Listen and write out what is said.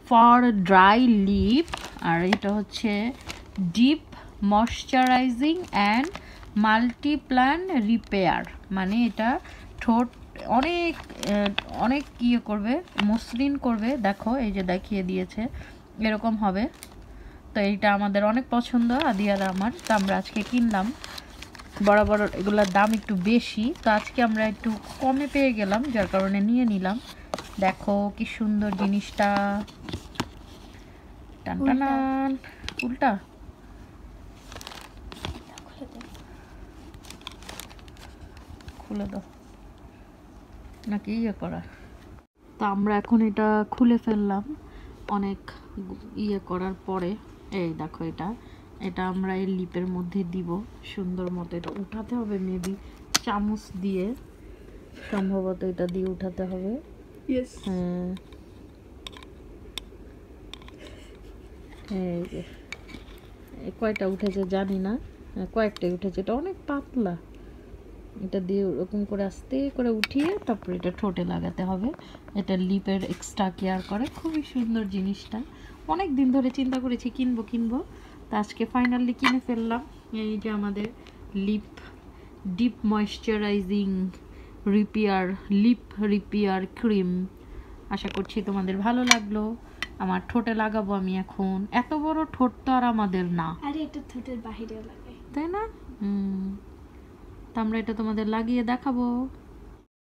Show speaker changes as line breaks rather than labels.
For dry lip, আর এটা হচ্ছে deep moisturising and Multiplan repair. মানে এটা ঠোঁট অনেক অনেক ইয়ে করবে, মসৃণ করবে। দেখো এই যে দেখিয়ে দিয়েছে এরকম হবে। তো এইটা আমাদের অনেক পছন্দ, আদিয়ার আমার। তো আমরা আজকে কিনলাম। বরাবর এগুলোর দাম একটু বেশি, তো আজকে আমরা একটু কমে পেয়ে গেলাম, যার কারণে নিয়ে নিলাম। দেখো কি সুন্দর জিনিসটা। টান টান, উল্টা খুলে দাও নাকি ইয়ে করা। তো আমরা এখন এটা খুলে ফেললাম অনেক ইয়ে করার পরে। এই দেখো এটা এটা আমরা এই লিপের মধ্যে দিব সুন্দর মতো। এটা উঠাতে হবে মেবি চামচ দিয়ে, সম্ভবত এটা দিয়ে উঠাতে হবে। হ্যাঁ এই যে কয়টা উঠেছে জানি না, কয়েকটাই উঠেছে। এটা অনেক পাতলা, এটা দিয়ে ওরকম করে আস্তে করে উঠিয়ে তারপর এটা ঠোঁটে লাগাতে হবে। এটা লিপের এক্সট্রা কেয়ার করে। খুবই সুন্দর জিনিসটা, অনেক দিন ধরে চিন্তা করেছি কিনবো কিনবো, তো আজকে ফাইনালি কিনে ফেললাম। এই যে আমাদের lip deep moisturising repair lip repair cream. আশা করছি তোমাদের ভালো লাগলো। আমার ঠোঁটে লাগাবো আমি এখন। এত বড় ঠোঁট তো আর আমাদের না,
আরে এটা ঠোঁটের বাইরে লাগাই,
তাই না? তো আমরা এটা তোমাদের লাগিয়ে দেখাবো।